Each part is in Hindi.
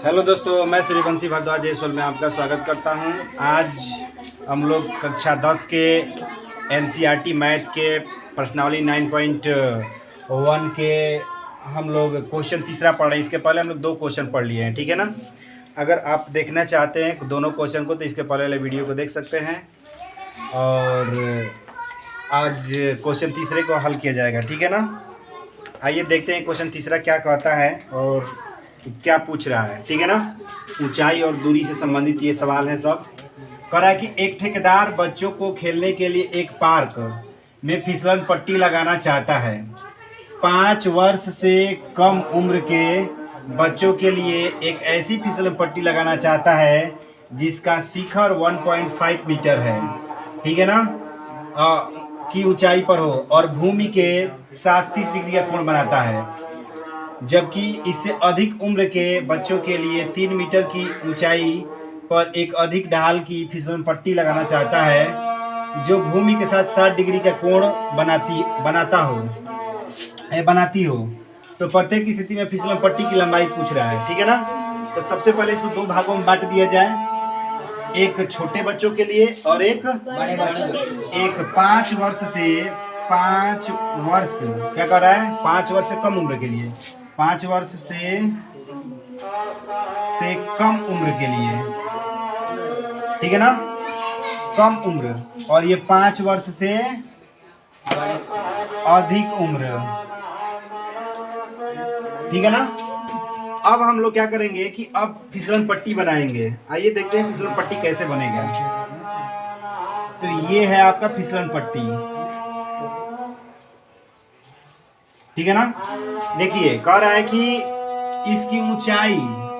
हेलो दोस्तों, मैं सूर्यवंशी भारद्वाज जयसवाल में आपका स्वागत करता हूं। आज हम लोग कक्षा 10 के एनसीईआरटी मैथ के प्रश्नावली 9.1 के हम लोग क्वेश्चन तीसरा पढ़ रहे हैं। इसके पहले हम लोग 2 क्वेश्चन पढ़ लिए हैं, ठीक है ना। अगर आप देखना चाहते हैं दोनों क्वेश्चन को तो इसके पहले वाले वीडियो को देख सकते हैं। और आज क्वेश्चन तीसरे को हल किया जाएगा, ठीक है ना। आइए देखते हैं क्वेश्चन तीसरा क्या कहता है और क्या पूछ रहा है, ठीक है ना। ऊंचाई और दूरी से संबंधित ये सवाल है सब। कह रहा है कि एक ठेकेदार बच्चों को खेलने के लिए एक पार्क में फिसलन पट्टी लगाना चाहता है। 5 वर्ष से कम उम्र के बच्चों के लिए एक ऐसी फिसलन पट्टी लगाना चाहता है जिसका शिखर 1.5 मीटर है, ठीक है ना, की ऊंचाई पर हो और भूमि के साथ 30 डिग्री का कोण बनाता है। जबकि इससे अधिक उम्र के बच्चों के लिए 3 मीटर की ऊंचाई पर एक अधिक ढाल की फिसलन पट्टी लगाना चाहता है जो भूमि के साथ 60 डिग्री का कोण बनाती हो। तो प्रत्येक स्थिति में फिसलन पट्टी की लंबाई पूछ रहा है, ठीक है ना। तो सबसे पहले इसको 2 भागों में बांट दिया जाए, एक छोटे बच्चों के लिए और एक बड़े बच्चों के लिए। एक 5 वर्ष क्या कर रहा है, 5 वर्ष से कम उम्र के लिए, 5 वर्ष से कम उम्र के लिए, ठीक है ना, कम उम्र। और ये 5 वर्ष से अधिक उम्र, ठीक है ना। अब हम लोग क्या करेंगे कि अब फिसलन पट्टी बनाएंगे। आइए देखते हैं फिसलन पट्टी कैसे बनेगा। तो ये है आपका फिसलन पट्टी, ठीक है ना। देखिए कह रहा है कि इसकी ऊंचाई,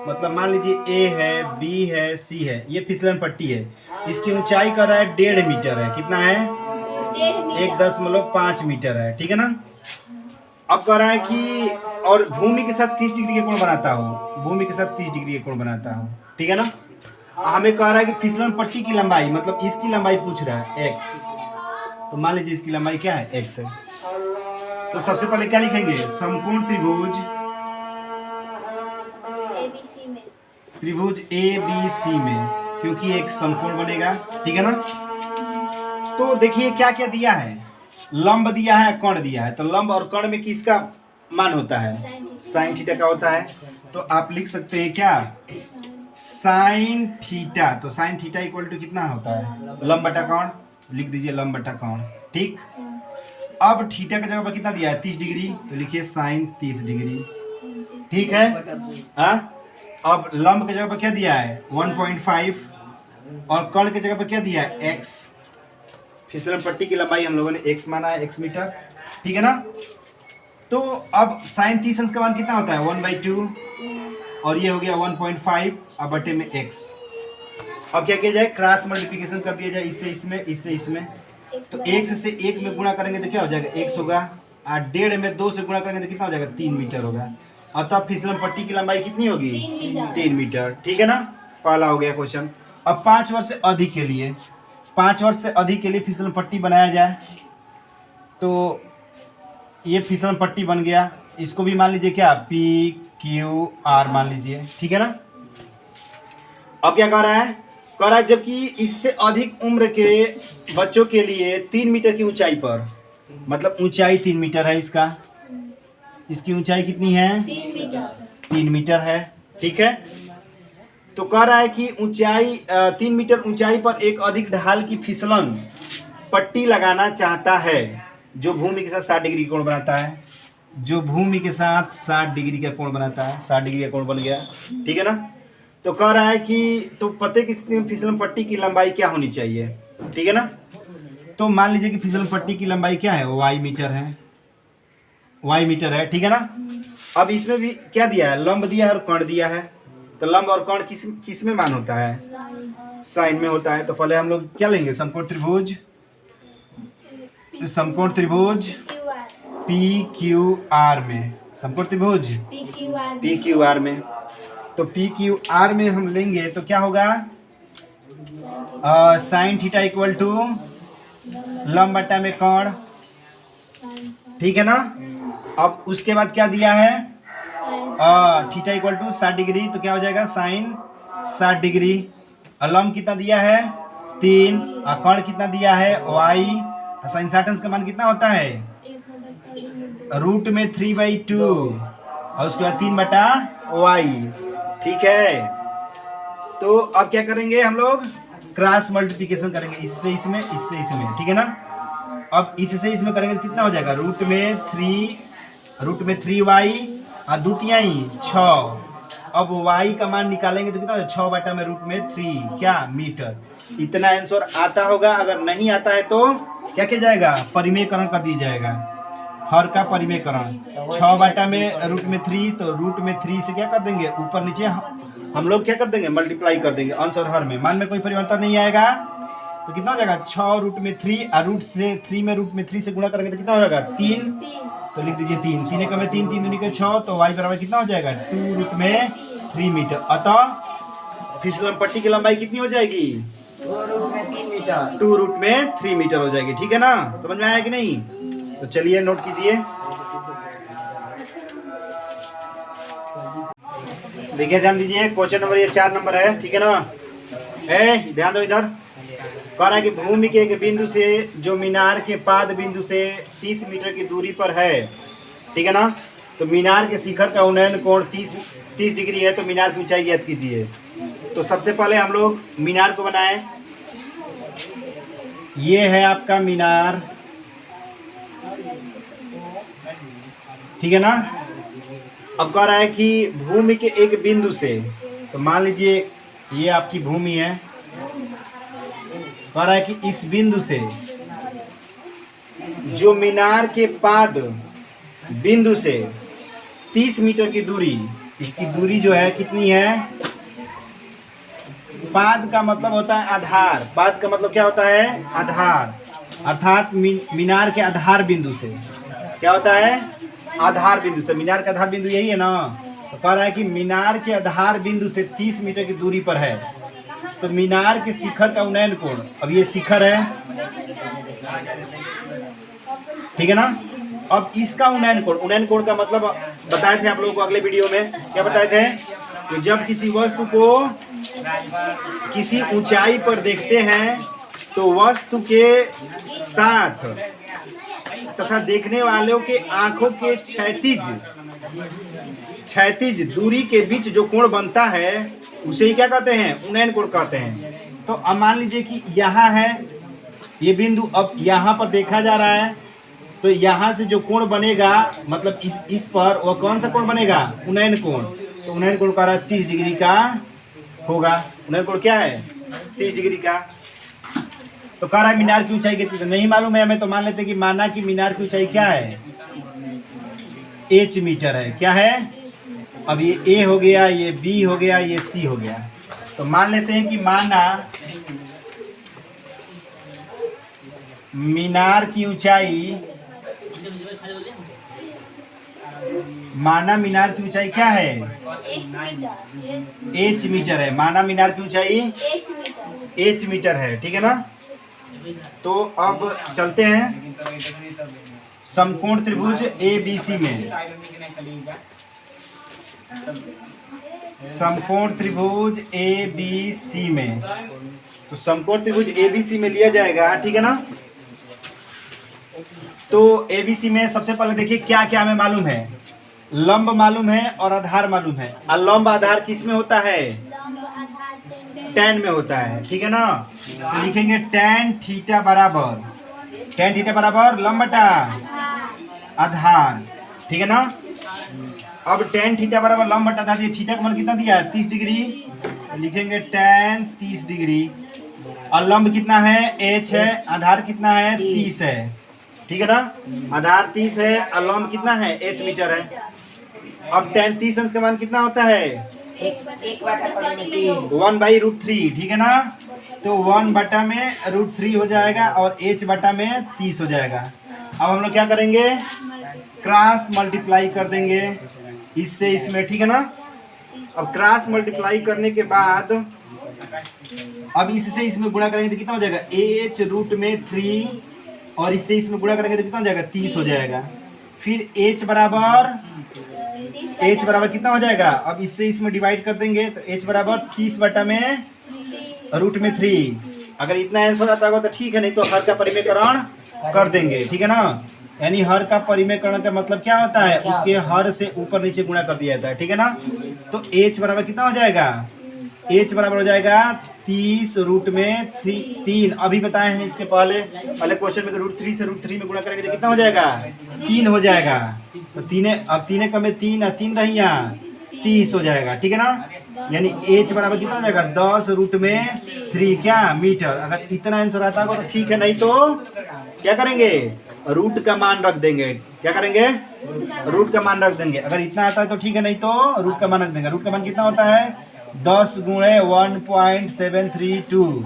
मतलब मान लीजिए ए है, बी है, सी है, ये फिसलन पट्टी है। इसकी ऊंचाई कर रहा है 1.5 मीटर है। कितना है? 1.5 मीटर है, ठीक है ना। अब कह रहा है कि और भूमि के साथ 30 डिग्री का कोण बनाता हो, भूमि के साथ 30 डिग्री का कोण बनाता हो, ठीक है ना। हमें कह रहा है कि फिसलन पट्टी की लंबाई, मतलब इसकी लंबाई पूछ रहा है x। तो मान लीजिए इसकी लंबाई क्या है, x है। तो सबसे पहले क्या लिखेंगे, समकोण त्रिभुज ABC में, क्योंकि एक समकोण बनेगा, ठीक है ना। तो देखिए क्या क्या दिया है, लंब दिया है, कर्ण दिया है। तो लंब और कर्ण में किसका मान होता है, साइन थीटा का होता है। तो आप लिख सकते हैं क्या, साइन थीटा। तो साइन थीटा इक्वल टू कितना होता है, लंब बटा कोण, लिख दीजिए लंब बटा कोण, ठीक। अब थीटा की जगह पर कितना दिया है, 30 डिग्री, तो लिखिए साइन 30 डिग्री, ठीक है। अब लंब की जगह पर क्या दिया है, 1.5, और कर्ण की जगह पर क्या दिया है, x। फिसलन पट्टी की लंबाई हम लोगों ने x माना है, x मीटर, ठीक है ना। तो अब साइन 30 अंश का मान कितना होता है, 1/2, और ये हो गया 1.5 अब बटे में x। अब क्या किया जाए, क्रॉस मल्टीप्लिकेशन कर दिया जाए, इससे इसमें, इससे इसमें। तो x से 1 में गुणा करेंगे तो क्या हो जाएगा, x होगा, और 1.5 में 2 से गुणा करेंगे तो कितना हो जाएगा, 3 मीटर होगा। अतः फिसलन पट्टी की लंबाई कितनी होगी, 3 मीटर, ठीक है ना। पहला हो गया क्वेश्चन। अब 5 वर्ष से अधिक के लिए, 5 वर्ष से अधिक के लिए फिसलन पट्टी बनाया जाए। तो ये फिसलन पट्टी बन गया, इसको भी मान लीजिए क्या, PQR मान लीजिए, ठीक है ना। अब क्या कह रहा है, कह रहा है जबकि इससे अधिक उम्र के बच्चों के लिए 3 मीटर की ऊंचाई पर, मतलब ऊंचाई 3 मीटर है इसका, इसकी ऊंचाई कितनी है, 3 मीटर है, ठीक है। तो कह रहा है कि ऊंचाई 3 मीटर ऊंचाई पर एक अधिक ढाल की फिसलन पट्टी लगाना चाहता है जो भूमि के साथ 60 डिग्री कोण बनाता है, जो भूमि के साथ 60 डिग्री का कोण बनाता है, 60 डिग्री का कोण बन गया, ठीक है ना। तो कह रहा है कि तो प्रत्येक स्थिति में फिसलन पट्टी की लंबाई क्या होनी चाहिए, ठीक है ना। तो मान लीजिए कि फिसलन पट्टी की लंबाई क्या है, y मीटर है, y मीटर है, ठीक है ना। अब इसमें भी क्या दिया है, लंब दिया है और कर्ण दिया है। तो लंब और कर्ण किस में मान होता है, साइन में होता है। तो पहले हम लोग क्या लेंगे, समकोण त्रिभुज PQR में, समकोण त्रिभुज PQR में। तो PQR में हम लेंगे तो क्या होगा, साइन थीटा इक्वल टू लंब बटा में कर्ण, ठीक है ना। अब उसके बाद क्या दिया है, थीटा इक्वल टू 60 डिग्री, तो क्या हो जाएगा साइन 60 डिग्री। लंब कितना दिया है 3, और कर्ण कितना दिया है y। साइन 60 अंश का मान कितना होता है रूट में 3/2 और उसके बाद 3/y। ठीक है, तो अब क्या करेंगे हम लोग क्रॉस मल्टीप्लिकेशन करेंगे, इससे इसमें इससे इसमें, ठीक है ना। अब इससे इसमें करेंगे तो कितना हो जाएगा रूट में 3y और द्वितीयाई 6। अब y का मान निकालेंगे तो कितना हो जाएगा 6 बटा में रूट में 3 क्या मीटर। इतना आंसर आता होगा, अगर नहीं आता है तो क्या किया जाएगा परिमेयकरण कर दिया जाएगा, हर का परिमेयकरण। 6 बटा में रूट में 3, तो रूट में 3 से क्या कर देंगे ऊपर नीचे हम लोग क्या कर देंगे मल्टीप्लाई कर देंगे, अंश और हर में मान में कोई परिवर्तन नहीं आएगा, तो कितना हो जाएगा 6 रूट में 3 और रूट से 3 में रूट में 3 से गुणा करेंगे तो कितना हो जाएगा 3, तो लिख दीजिए 3, 3 एकम में 3, 3 दूनी के 6, तो y बराबर कितना हो जाएगा 2 रूट में 3 मीटर। अतः फिसलन पट्टी की लंबाई कितनी हो जाएगी 2 रूट में 3 मीटर हो जाएगी। ठीक है ना, समझ में आया कि नहीं। तो चलिए नोट कीजिए, देखिए ध्यान दीजिए, क्वेश्चन नंबर ये 4 नंबर है। ठीक है ना, ध्यान दो इधर। कह रहा है कि भूमि के एक बिंदु से जो मीनार के पाद बिंदु से 30 मीटर की दूरी पर है, ठीक है ना, तो मीनार के शिखर का उन्नयन कोण 30 डिग्री है, तो मीनार की ऊंचाई ज्ञात कीजिए। तो सबसे पहले हम लोग मीनार को बनाएं। ये है आपका मीनार, ठीक है ना। अब कह रहा है कि भूमि के एक बिंदु से, तो मान लीजिए ये आपकी भूमि है, कह रहा है कि इस बिंदु से जो मीनार के पाद बिंदु से 30 मीटर की दूरी, इसकी दूरी जो है कितनी है, पाद का मतलब होता है आधार, पाद का मतलब क्या होता है आधार, अर्थात मीनार के आधार बिंदु से क्या होता है आधार बिंदु से, मीनार का आधार बिंदु यही है ना। तो कह रहा है कि मीनार के आधार बिंदु से 30 मीटर की दूरी पर है, तो मीनार के शिखर का उन्नयन कोण, अब ये शिखर है, ठीक है ना। अब इसका उन्नयन कोण का मतलब बताए थे आप लोगों को अगले वीडियो में, क्या बताए थे कि जब किसी वस्तु को किसी ऊंचाई पर देखते हैं तो वस्तु के साथ तथा देखने वालों के आंखों के क्षैतिज दूरी के बीच जो कोण बनता है उसे ही क्या कहते हैं उन्नयन कोण कहते हैं। तो अब मान लीजिए कि यहाँ है ये बिंदु, अब यहाँ पर देखा जा रहा है, तो यहाँ से जो कोण बनेगा मतलब इस पर वह कौन सा कोण बनेगा उन्नयन कोण। तो उन्नयन कोण कह रहा है 30 डिग्री का होगा, उन्नयन कोण क्या है 30 डिग्री का। तो कह रहा है मीनार की ऊंचाई कितनी, तो नहीं मालूम है हमें, तो मान लेते हैं कि माना कि मीनार की ऊंचाई क्या है h मीटर है, क्या है। अब ये a हो गया, ये b हो गया, ये c हो गया, तो मान लेते हैं कि माना मीनार की ऊंचाई, माना मीनार की ऊंचाई क्या है h मीटर है, माना मीनार की ऊंचाई h मीटर है, ठीक है ना। तो अब चलते हैं समकोण त्रिभुज ABC में, समकोण त्रिभुज ABC में, तो समकोण त्रिभुज ABC में लिया जाएगा, ठीक है ना। तो ABC में सबसे पहले देखिए क्या क्या हमें मालूम है, लंब मालूम है और आधार मालूम है। लंब आधार किस में होता है tan में होता है, ठीक है ना। तो लिखेंगे tan थीटा बराबर लंब बटा आधार, ठीक है ना। अब tan थीटा बराबर लंब बटा आधार, थीटा का मान कितना दिया है 30 डिग्री, तो लिखेंगे tan 30 डिग्री, और लंब कितना है h है, आधार कितना है 30 है, ठीक है ना। आधार 30 है और लंब कितना है h मीटर है। अब tan 30 अंश का मान कितना होता है 1/√3, ठीक है ना। तो 1 में √3 हो जाएगा और h बटा में 30 हो जाएगा। अब हम लोग क्या करेंगे क्रॉस मल्टीप्लाई कर देंगे इससे इसमें, ठीक है ना। अब क्रॉस मल्टीप्लाई करने के बाद अब इससे इसमें गुणा करेंगे तो कितना हो जाएगा h√3, और इससे इसमें गुणा करेंगे तो कितना हो जाएगा 30 हो जाएगा। फिर h बराबर h बराबर कितना हो जाएगा, अब इससे इसमें डिवाइड कर देंगे तो h बराबर 30 बटा में √3। अगर इतना आंसर आता होगा तो ठीक है, नहीं तो हर का परिमेयकरण कर देंगे, ठीक है ना। यानी हर का परिमेयकरण का मतलब क्या होता है, उसके हर से ऊपर नीचे गुणा कर दिया जाता है, ठीक है ना। तो h बराबर कितना हो जाएगा, h बराबर हो जाएगा 30 √3। अभी बताए हैं इसके पहले क्वेश्चन में √3 से √3 में गुणा करेंगे तो कितना हो जाएगा, 3 हो जाएगा। तो तीन का में 3 3 दहिया 30 हो जाएगा, ठीक है ना। यानी h बराबर कितना हो जाएगा 10√3 क्या मीटर। अगर इतना आंसर आता होगा तो ठीक है, नहीं तो क्या करेंगे, रूट का मान रख देंगे। क्या करेंगे, रूट का मान रख देंगे। अगर इतना आता है तो ठीक है, नहीं तो रूट का मान रख देंगे। रूट का मान कितना होता है 10 गुणे 1.732।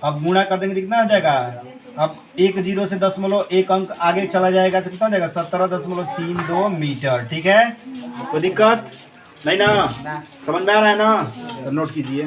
अब गुणा कर देंगे तो कितना हो जाएगा, अब 1 0 से 1 अंक आगे चला जाएगा तो कितना हो जाएगा 17.32 मीटर, ठीक है। कोई दिक्कत नहीं ना, समझ में आ रहा है ना, तो नोट कीजिए।